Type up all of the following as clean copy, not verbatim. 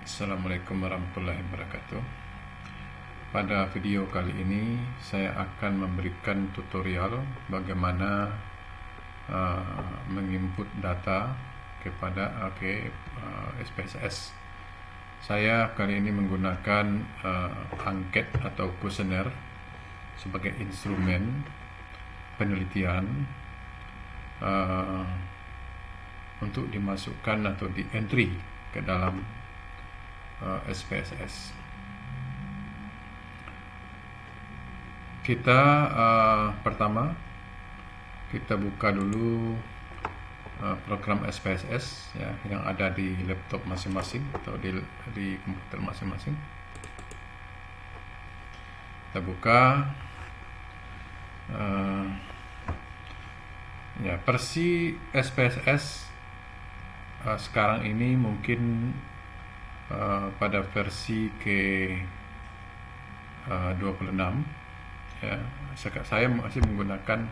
Assalamualaikum warahmatullahi wabarakatuh. Pada video kali ini saya akan memberikan tutorial bagaimana menginput data kepada SPSS. Saya kali ini menggunakan angket atau kuesioner sebagai instrumen penelitian untuk dimasukkan atau di entry ke dalam SPSS. Kita pertama kita buka dulu program SPSS ya, yang ada di laptop masing-masing atau di komputer masing-masing. Kita buka ya, versi SPSS sekarang ini mungkin pada versi ke-26 ya, saya masih menggunakan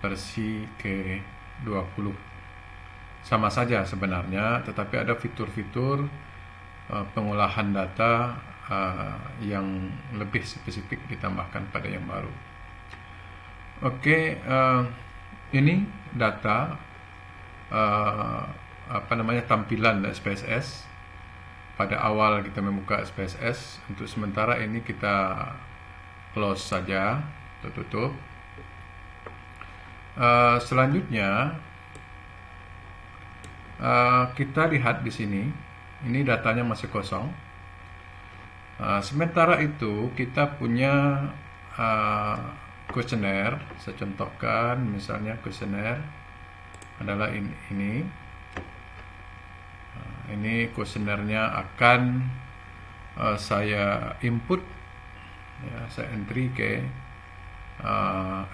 versi ke-20. Sama saja sebenarnya, tetapi ada fitur-fitur pengolahan data yang lebih spesifik ditambahkan pada yang baru. Ini data tampilan SPSS. Pada awal kita membuka SPSS, untuk sementara ini kita close saja, tutup. Selanjutnya kita lihat di sini, ini datanya masih kosong. Sementara itu kita punya kuesioner. Saya contohkan, misalnya kuesioner adalah ini. Ini kuesionernya akan saya input ya, saya entry ke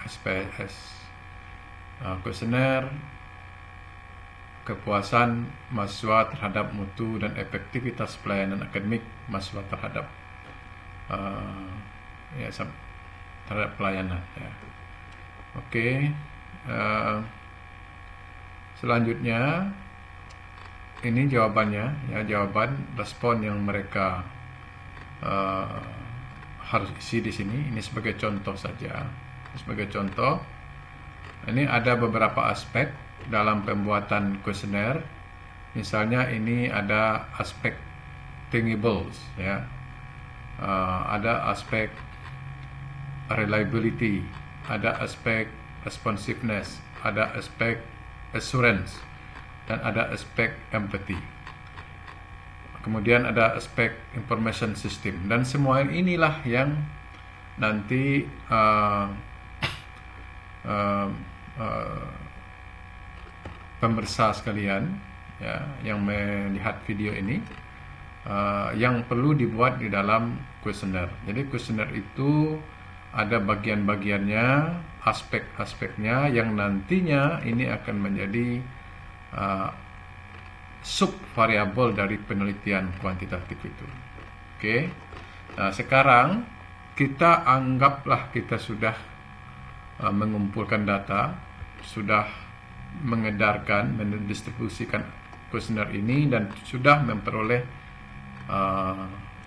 SPSS. Kuesioner kepuasan mahasiswa terhadap mutu dan efektivitas pelayanan akademik mahasiswa terhadap terhadap pelayanan ya. Selanjutnya ini jawabannya ya, jawaban respon yang mereka harus isi di sini. Ini sebagai contoh saja. Sebagai contoh, ini ada beberapa aspek dalam pembuatan kuesioner. Misalnya ini ada aspek thinkables ya, ada aspek reliability, ada aspek responsiveness, ada aspek assurance, dan ada aspek empathy. Kemudian ada aspek information system, dan semua inilah yang nanti pemirsa sekalian ya, yang melihat video ini yang perlu dibuat di dalam kuesioner. Jadi kuesioner itu ada bagian-bagiannya, aspek-aspeknya yang nantinya ini akan menjadi sub variabel dari penelitian kuantitatif itu. Nah, sekarang kita anggaplah kita sudah mengumpulkan data, sudah mengedarkan, mendistribusikan kuesioner ini, dan sudah memperoleh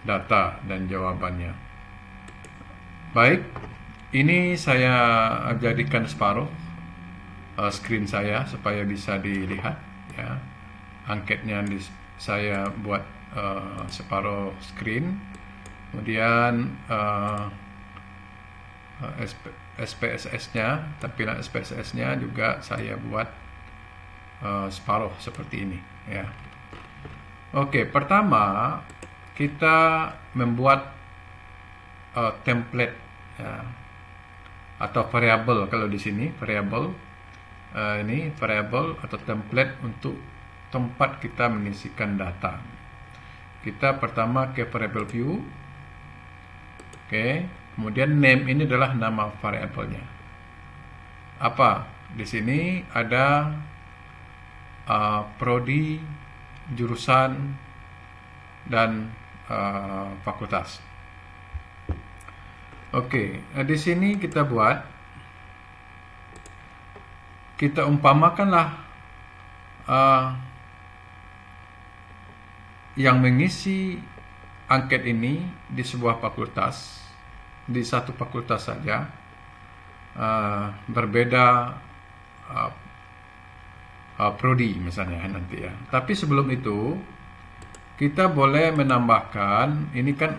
data dan jawabannya. Baik, ini saya jadikan separuh screen saya supaya bisa dilihat ya. Angketnya saya buat separuh screen. Kemudian SPSS-nya, tampilan SPSS-nya juga saya buat separuh seperti ini ya. Pertama kita membuat template ya, atau variabel. Kalau di sini variabel, ini variabel atau template untuk tempat kita mengisikan data. Kita pertama ke variable view. Kemudian name ini adalah nama variabelnya. Apa? Di sini ada prodi, jurusan, dan fakultas. Di sini kita umpamakanlah yang mengisi angket ini di sebuah fakultas, di satu fakultas saja, berbeda prodi misalnya nanti ya. Tapi sebelum itu kita boleh menambahkan, ini kan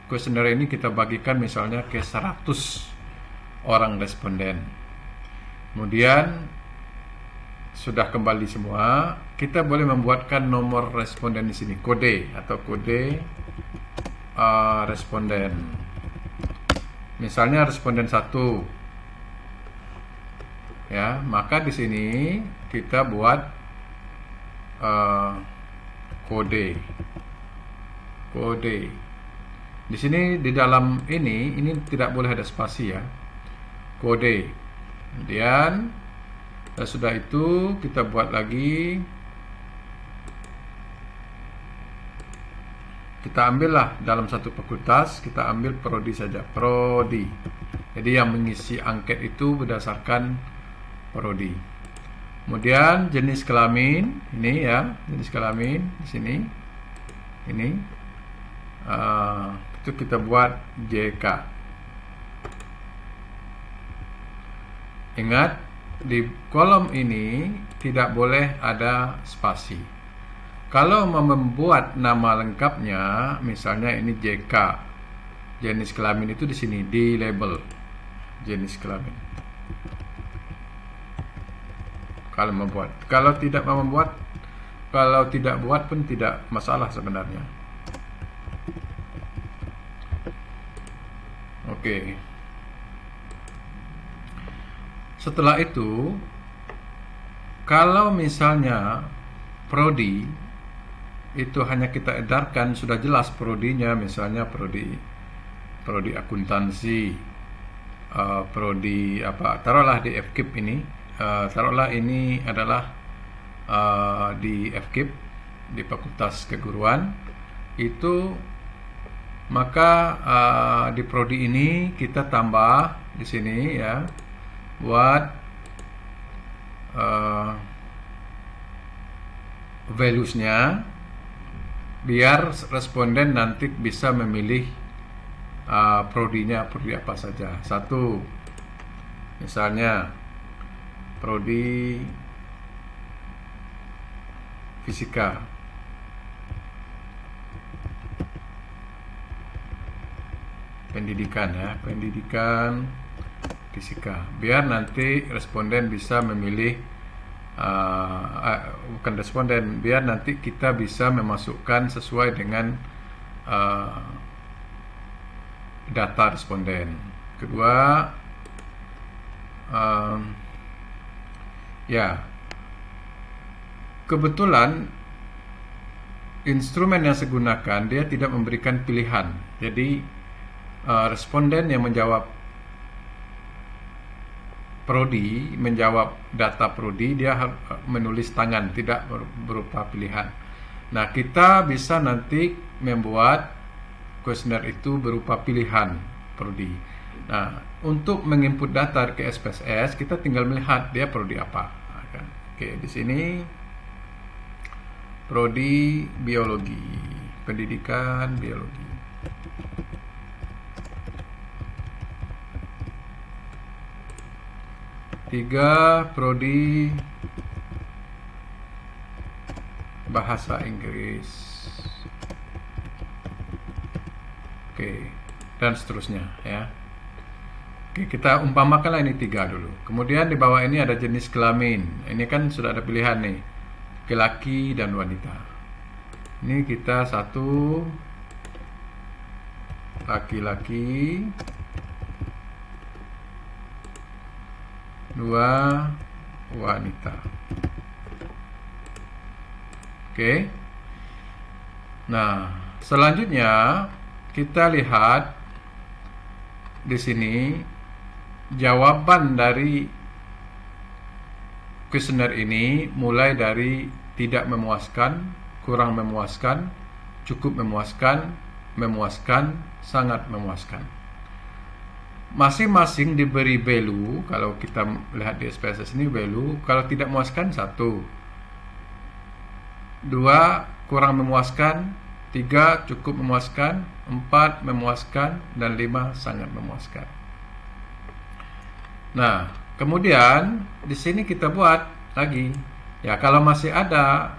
kuesioner ini kita bagikan misalnya ke 100 orang responden. Kemudian sudah kembali semua, kita boleh membuatkan nomor responden di sini, kode atau kode responden. Misalnya responden 1, ya, maka di sini kita buat kode. Di sini di dalam ini tidak boleh ada spasi ya. Kode. Kemudian sudah itu kita buat lagi. Kita ambillah dalam satu fakultas, kita ambil prodi saja, prodi. Jadi yang mengisi angket itu berdasarkan prodi. Kemudian jenis kelamin, ini ya, jenis kelamin di sini. Ini itu kita buat JK. Ingat, di kolom ini tidak boleh ada spasi. Kalau mau membuat nama lengkapnya, misalnya ini JK, jenis kelamin itu di sini di label jenis kelamin. Kalau membuat, kalau tidak mau membuat, kalau tidak buat pun tidak masalah sebenarnya. Oke. Setelah itu, kalau misalnya prodi itu hanya kita edarkan, sudah jelas prodinya, misalnya prodi akuntansi, prodi apa, taruhlah di FKIP ini, taruhlah ini adalah di FKIP, di Fakultas Keguruan itu, maka di prodi ini kita tambah di sini ya, buat values-nya, biar responden nanti bisa memilih prodinya, prodi apa saja. Satu, misalnya prodi fisika, pendidikan ya, pendidikan fisika, biar nanti responden bisa memilih, bukan responden, biar nanti kita bisa memasukkan sesuai dengan data responden. Kedua, ya, kebetulan instrumen yang saya gunakan dia tidak memberikan pilihan. Jadi responden yang menjawab prodi, menjawab data prodi, dia harus menulis tangan, tidak berupa pilihan. Nah, kita bisa nanti membuat kuesioner itu berupa pilihan prodi. Nah, untuk menginput data ke SPSS, kita tinggal melihat dia prodi apa. Oke, di sini prodi biologi, pendidikan biologi. Tiga, prodi bahasa Inggris. Oke, dan seterusnya ya. Oke, kita umpamakanlah ini 3 dulu. Kemudian di bawah ini ada jenis kelamin. Ini kan sudah ada pilihan nih, laki-laki dan wanita. Ini kita satu laki-laki, 2 wanita. Oke. Nah, selanjutnya kita lihat di sini jawaban dari kuesioner ini, mulai dari tidak memuaskan, kurang memuaskan, cukup memuaskan, memuaskan, sangat memuaskan. Masing-masing diberi value. Kalau kita lihat di SPSS ini value, kalau tidak memuaskan 1, 2 kurang memuaskan, 3 cukup memuaskan, 4 memuaskan, dan 5 sangat memuaskan. Nah, kemudian di sini kita buat lagi. Ya, kalau masih ada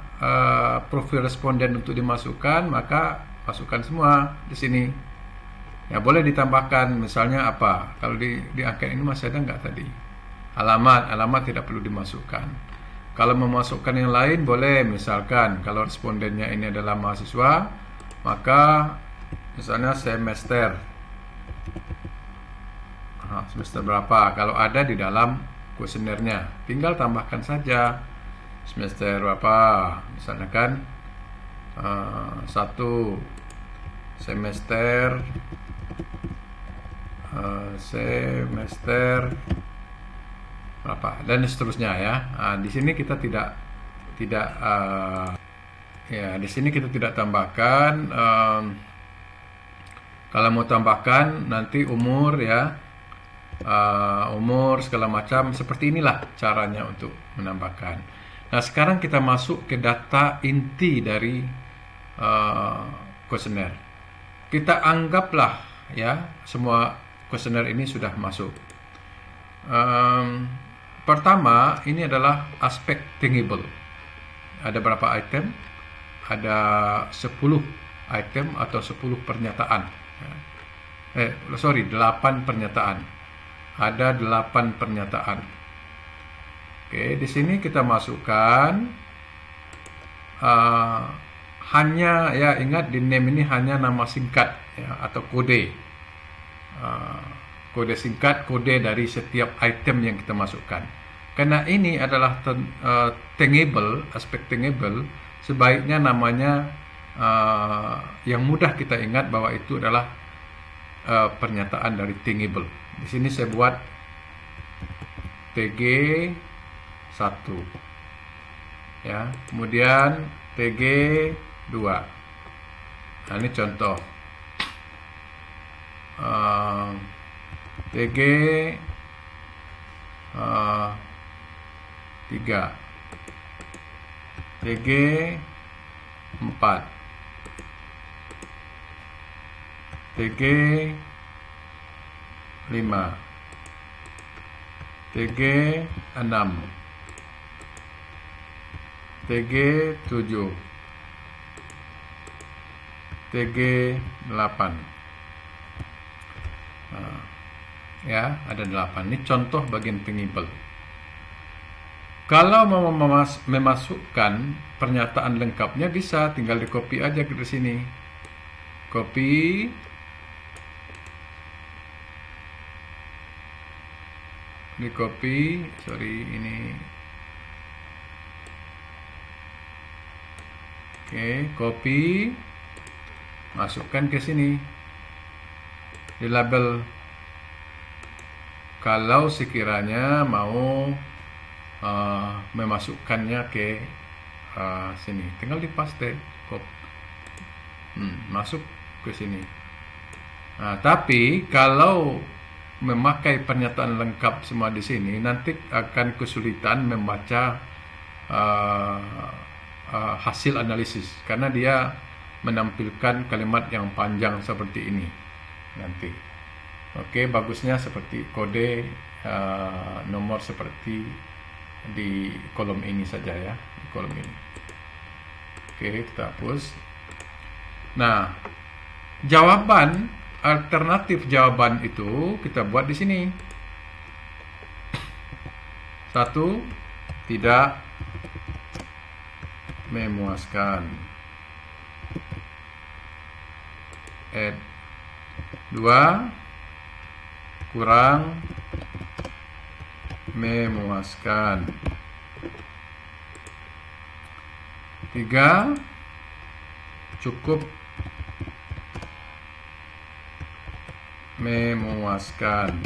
profil responden untuk dimasukkan, maka masukkan semua di sini. Ya, boleh ditambahkan misalnya apa? Kalau di angket ini masih ada nggak tadi? Alamat tidak perlu dimasukkan. Kalau memasukkan yang lain boleh, misalkan kalau respondennya ini adalah mahasiswa, maka misalnya semester berapa, kalau ada di dalam kuesionernya tinggal tambahkan saja semester berapa, misalnya kan 1 semester berapa dan seterusnya ya. Di sini kita tidak ya, di sini kita tidak tambahkan. Kalau mau tambahkan nanti umur ya, umur segala macam, seperti inilah caranya untuk menambahkan. Nah, sekarang kita masuk ke data inti dari kuesioner. Kita anggaplah ya semua kuesioner ini sudah masuk. Pertama, ini adalah aspek thinkable. Ada berapa item? Ada 10 item atau 10 pernyataan. 8 pernyataan. Ada 8 pernyataan. Oke, di sini kita masukkan hanya ya, ingat di name ini hanya nama singkat ya, atau kode. Kode singkat, kode dari setiap item yang kita masukkan. Karena ini adalah thinkable, aspek thinkable, sebaiknya namanya yang mudah kita ingat bahwa itu adalah pernyataan dari thinkable. Di sini saya buat TG 1 ya, kemudian TG 2. Nah, ini contoh. TG 3, TG 4, TG 5, TG 6, TG 7, TG 8. Ya, ada 8. Ini contoh bagian thinkable. Kalau mau memasukkan pernyataan lengkapnya bisa tinggal di copy aja ke sini. Copy. Di copy, ini. Oke, copy. Masukkan ke sini. Di label. Kalau sekiranya mau memasukkannya ke sini, tinggal dipaste, masuk ke sini. Nah, tapi kalau memakai pernyataan lengkap semua di sini, nanti akan kesulitan membaca hasil analisis karena dia menampilkan kalimat yang panjang seperti ini nanti. Oke, bagusnya seperti kode nomor seperti di kolom ini saja ya, di kolom ini. Oke, kita hapus. Nah, jawaban, alternatif jawaban itu kita buat di sini. 1, tidak memuaskan. 2, kurang memuaskan. 3, cukup memuaskan.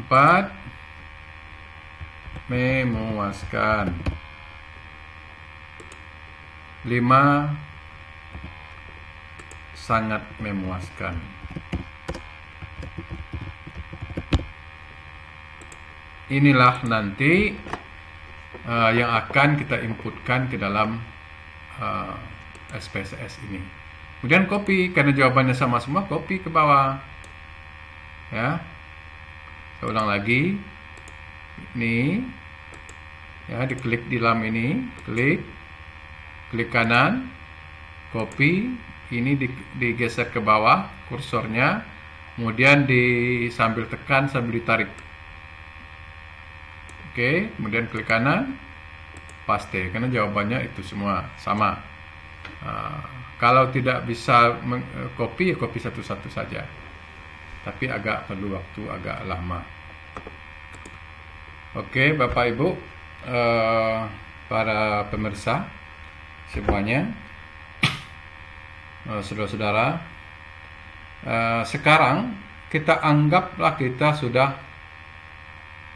4, memuaskan. 5, sangat memuaskan. Inilah nanti yang akan kita inputkan ke dalam SPSS ini. Kemudian copy, karena jawabannya sama semua, copy ke bawah. Ya, saya ulang lagi. Ini, ya, diklik di dalam ini, klik kanan, copy, ini digeser ke bawah kursornya, kemudian sambil tekan sambil ditarik. Oke, kemudian klik kanan, paste, karena jawabannya itu semua sama. Kalau tidak bisa copy, ya copy satu-satu saja. Tapi agak perlu waktu agak lama. Oke, Bapak Ibu, para pemirsa semuanya, saudara-saudara, sekarang kita anggaplah kita sudah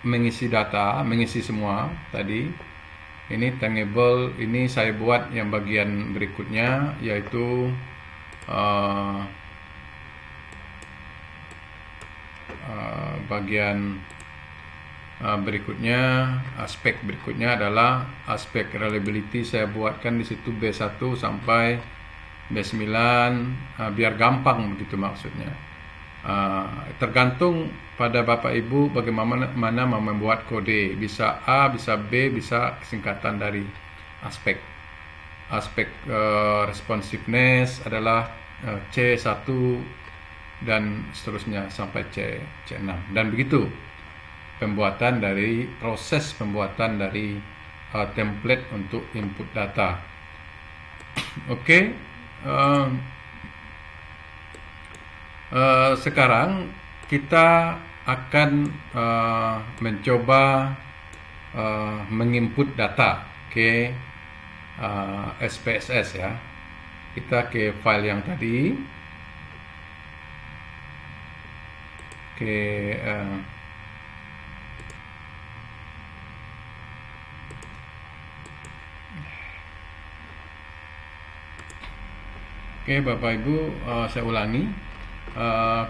mengisi data, mengisi semua tadi. Ini Tangible, ini saya buat yang bagian berikutnya, yaitu bagian berikutnya, aspek berikutnya adalah aspek reliability. Saya buatkan di situ B1 sampai B9, biar gampang begitu maksudnya. Tergantung pada Bapak Ibu bagaimana mau membuat kode, bisa A, bisa B, bisa singkatan dari aspek. Responsiveness adalah C1 dan seterusnya sampai C6, dan begitu proses pembuatan dari template untuk input data. Oke. Sekarang kita akan mencoba menginput data ke SPSS, ya. Kita ke file yang tadi, Oke, Bapak Ibu, saya ulangi.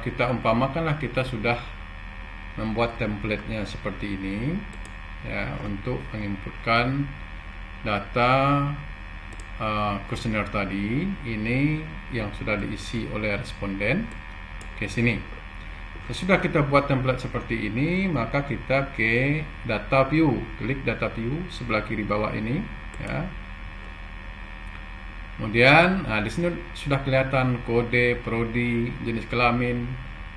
Kita umpamakanlah kita sudah membuat template-nya seperti ini, ya, untuk menginputkan data kuesioner tadi. Ini yang sudah diisi oleh responden ke sini. Sesudah kita buat template seperti ini, maka kita ke data view, klik data view sebelah kiri bawah ini, ya. Kemudian di sini sudah kelihatan kode, prodi, jenis kelamin,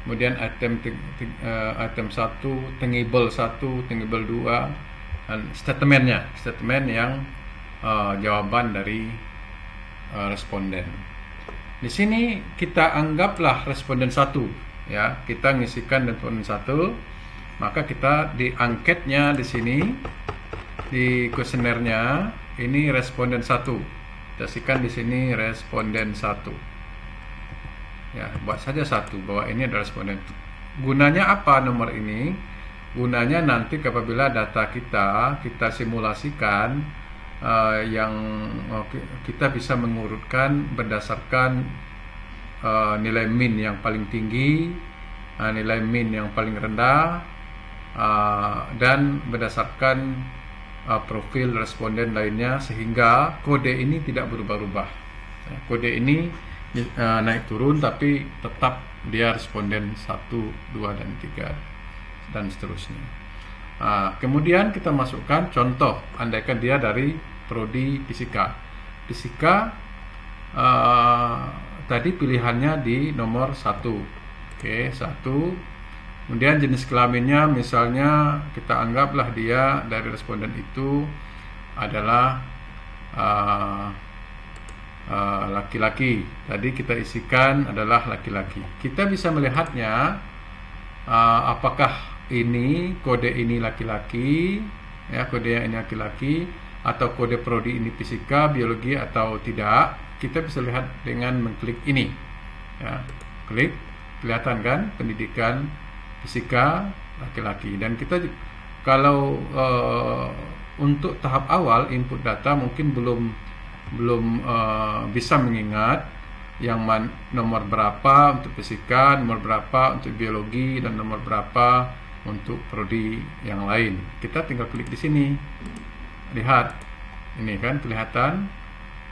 kemudian item 1, Tangible 1, Tangible 2, dan statement yang jawaban dari responden. Di sini kita anggaplah responden 1, ya. Kita ngisikan responden 1, maka kita di angketnya di sini, di kuesionernya ini responden 1. Kasihkan di sini responden 1. Ya, buat saja 1 bahwa ini adalah responden. Gunanya apa nomor ini? Gunanya nanti apabila data kita simulasikan, yang kita bisa mengurutkan berdasarkan nilai min yang paling tinggi, nilai min yang paling rendah, dan berdasarkan profil responden lainnya, sehingga kode ini tidak berubah-ubah. Kode ini naik turun, tapi tetap dia responden 1, 2, dan 3, dan seterusnya. Kemudian kita masukkan contoh, andaikan dia dari prodi fisika. Tadi pilihannya di nomor 1. Oke, 1. Kemudian jenis kelaminnya, misalnya kita anggaplah dia dari responden itu adalah laki-laki. Tadi kita isikan adalah laki-laki. Kita bisa melihatnya, apakah ini kode ini laki-laki, ya, kode yang ini laki-laki, atau kode prodi ini fisika, biologi, atau tidak. Kita bisa lihat dengan mengklik ini, ya. Klik, kelihatan kan pendidikan fisika laki-laki. Dan kita kalau untuk tahap awal input data mungkin belum bisa mengingat yang nomor berapa untuk fisika, nomor berapa untuk biologi, dan nomor berapa untuk prodi yang lain. Kita tinggal klik di sini. lihat ini kan kelihatan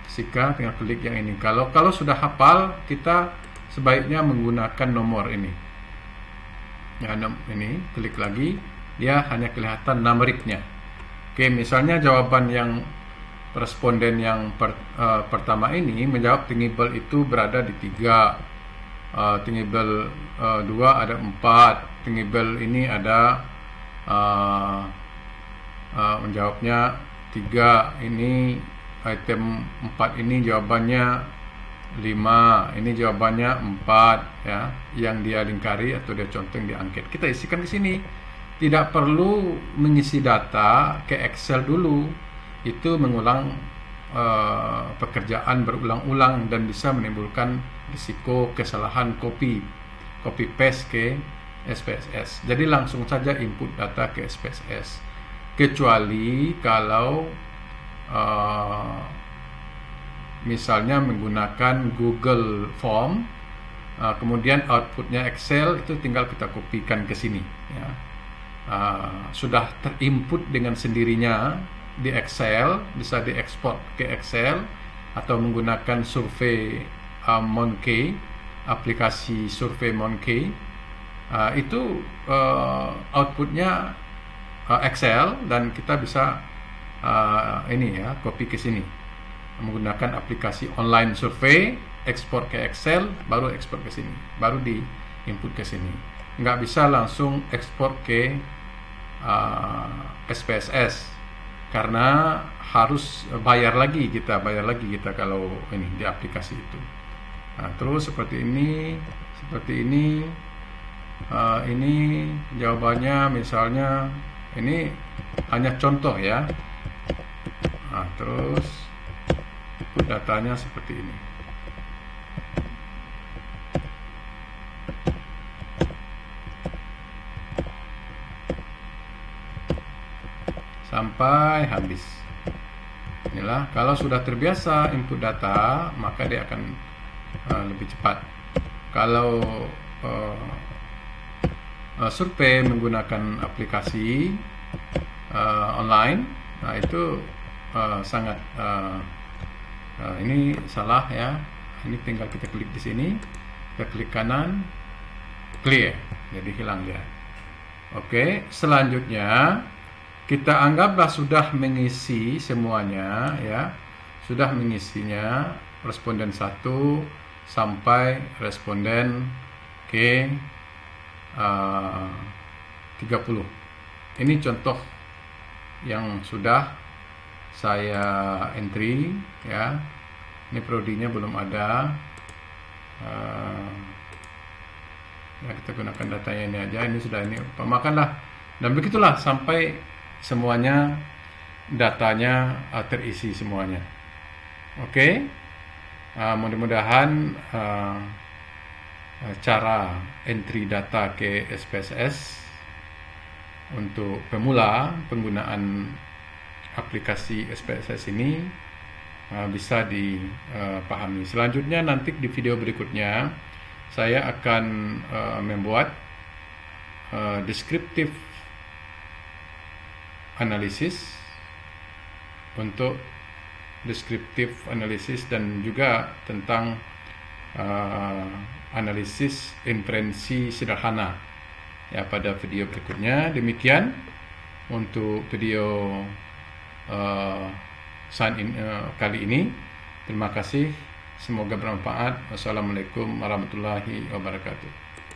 fisika, tinggal klik yang ini. Kalau sudah hafal, kita sebaiknya menggunakan nomor ini. Ya, ini klik lagi, dia hanya kelihatan numeriknya. Oke, misalnya jawaban yang responden yang pertama ini menjawab Thingible itu berada di 3, Thingible 2 ada 4, Thingible ini ada menjawabnya 3, ini item 4 ini jawabannya 5, ini jawabannya 4 ya, yang dia lingkari atau dia contoh yang diangket. Kita isikan di sini. Tidak perlu mengisi data ke Excel dulu. Itu mengulang pekerjaan berulang-ulang dan bisa menimbulkan risiko kesalahan copy paste ke SPSS. Jadi langsung saja input data ke SPSS. Kecuali kalau misalnya menggunakan Google Form, kemudian outputnya Excel, itu tinggal kita kopikan ke sini ya. Sudah terinput dengan sendirinya di Excel, bisa diekspor ke Excel atau menggunakan survei Monkey, aplikasi survei Monkey, itu outputnya Excel, dan kita bisa ini ya, copy ke sini menggunakan aplikasi online survei, ekspor ke Excel, baru ekspor ke sini, baru di input ke sini. Nggak bisa langsung ekspor ke SPSS karena harus bayar lagi kita kalau ini di aplikasi itu. Nah, terus seperti ini ini jawabannya, misalnya ini hanya contoh ya. Nah, terus datanya seperti ini. Sampai habis. Inilah, kalau sudah terbiasa input data, maka dia akan lebih cepat. Kalau survei menggunakan aplikasi online, nah itu sangat ini salah ya. Ini tinggal kita klik di sini, kita klik kanan, clear, jadi hilang dia. Oke, selanjutnya kita anggaplah sudah mengisi semuanya ya, sudah mengisinya responden 1 sampai responden ke 30. Ini contoh yang sudah saya entry ya. Ini prodinya belum ada. Ya, kita gunakan datanya ini aja. Ini sudah, ini umpamakanlah, dan begitulah sampai semuanya datanya terisi semuanya. Oke. Mudah-mudahan cara entry data ke SPSS untuk pemula penggunaan aplikasi SPSS ini bisa dipahami. Selanjutnya nanti di video berikutnya saya akan membuat descriptive analysis, untuk descriptive analysis dan juga tentang analisis inferensi sederhana ya pada video berikutnya. Demikian untuk video kali ini. Terima kasih, semoga bermanfaat. Wassalamualaikum warahmatullahi wabarakatuh.